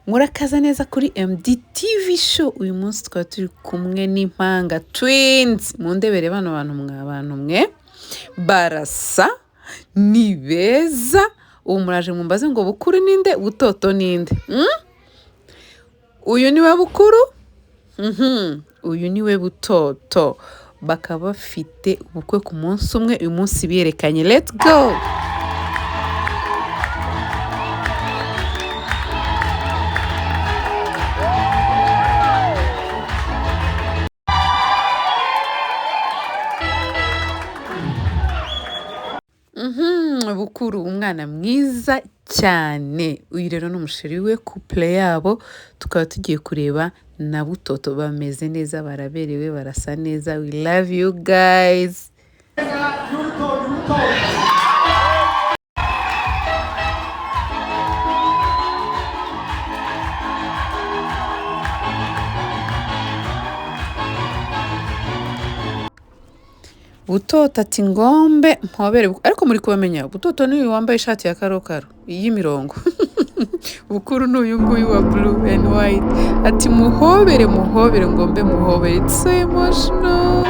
murakaza neza kuri MDTV show. Uyu munsi twaba turi kumwe n'impanga twins. Mundebere bano bantu mwabantu mwe barasa ni beza. Ubu muraje mumbaze ngo bukuru ninde butoto ninde? Uyu niwe bukuru, uyu niwe butoto. Bakaba bafite ubukwe ku munsi umwe, uyu munsi biyerekanye. Let's go. Bukuru umwana mwiza cyane. Uyu rero n'umusheri we, couple yabo. Tukaba tugiye kureba na butoto, bameze neza, baraberewe, barasa neza. We love you guys. Butoto ati ngombe mpobere, ariko muri kubamenya butoto ni uyu wambaye ishati ya karokaro y'imirongo. Bukuru ni uyu nguyu wa blue and white. Ati muhobere ngombe muhobere. It's so emotional.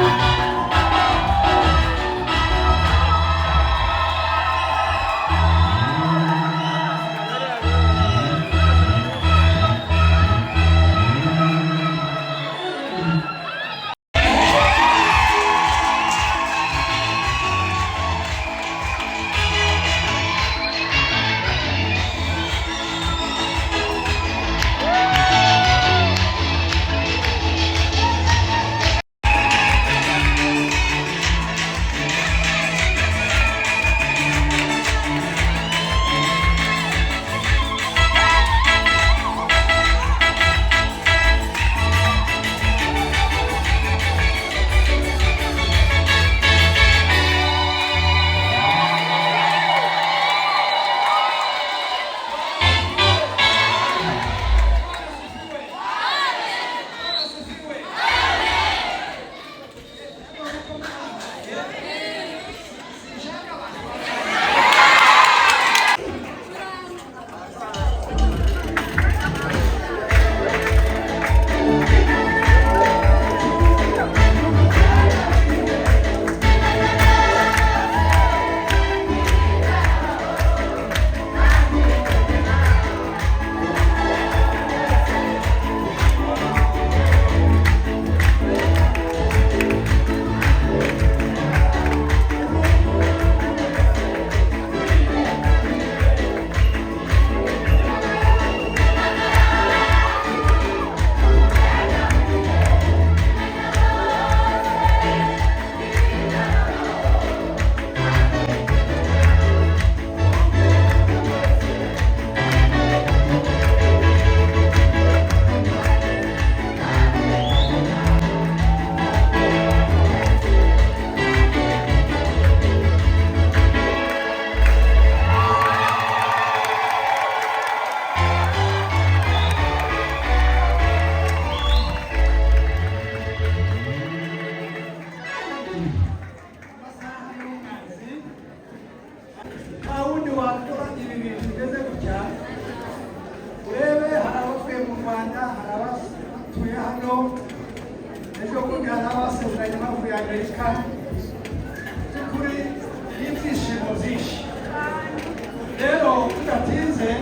Rero tudatinze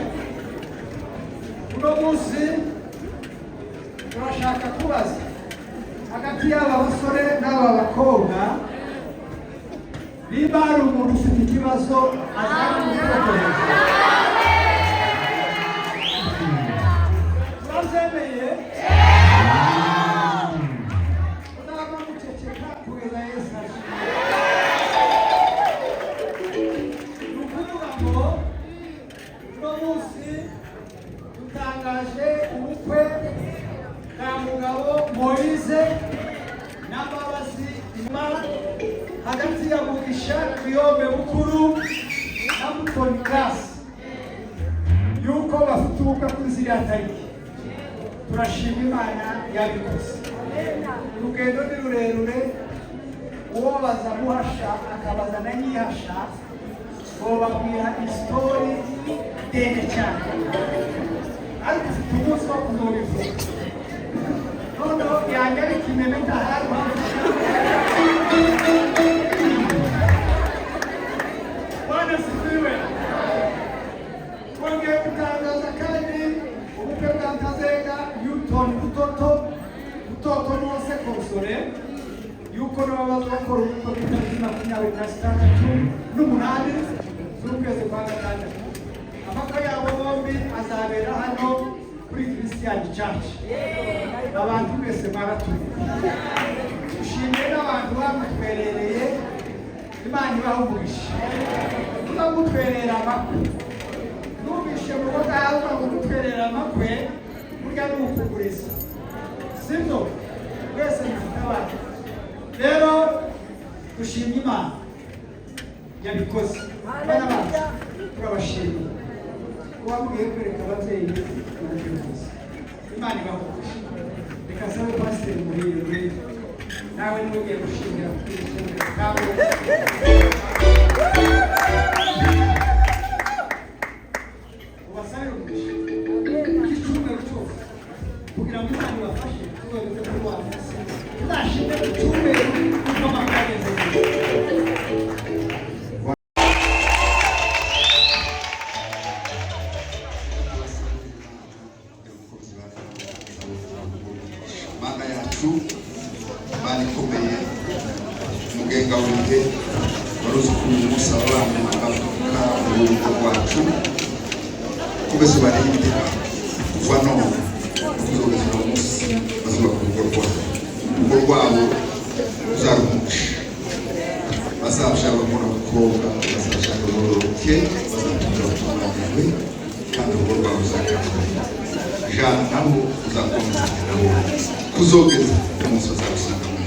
uno munsi turashaka kubaza hagati y'aba basore n'aba bakobwa niba hari umuntu ufite ikibazo azana umutekereza. Turazemeye udahama guceceka kugeza Yesu aje. Tutangaje ubukwe bwa mugabo Moise n'Amabasi Imana hagati ya Mugisha Guillaume Bukuru na Mutoni Grace, yuko bafite ubukwe kuri ziriya tariki. Turashima Imana yabikoze. Urugendo ni rurerure, uwo baza muhasha akabaza na nyihasha ngo babwira isitori ndende cyane. ariko ufite umunsi wo kuzobivuga noneho yajya ikimeme ndahari Bwana sifiwe. Twongeye gutangaza kandi ubukwe bwa Ntazega Newton Butoto Mose Konsole yuko n'ababaza bakora ubukwe bw'itariki 26 z'ukwezi kwa gatandatu. Amakwe yabo bombi azabera hano kuri Christian Church. Abantu mwese baratuye. Dushimiye n'abantu bamutwerereye Imana ibahumurisha. Tuzamutwerera amakwe. Numvishe mu bagahabwa gutwerera amakwe burya ni ukuguriza. Sibyo? Wese mufite abantu. Rero dushimye Imana yabikoze. Bana bacu turabashimiye. Wabwiye kwereka ababyeyi ubuyobozi. Imana ibahumurisha. Reka sabe pasiteri muhirwe. Nawe niwe ugiye gushimira kawe. Ubasabire umugisha. Icyumweru cyose kugira ngo Imana ibafashe tuzoze kurwanya isi. Tuzashimire icyumweru kuko amakuru ageze. Mana yacu Mana ikomeye mugenga w'ibihe waruzi kumunsi abana bakavuka mu rugo rwacu kubese barinde kuva none kuzogeza uno munsi bazuba ku rugo rwabo uzaruhusha bazashaka kubona abakobwa bazashaka bororoke bazatanga ubutumwa kandi urugo rwabo uzakangurira jana nabo uzakomeza nabo kuzogeza umunsi bazabusanga mu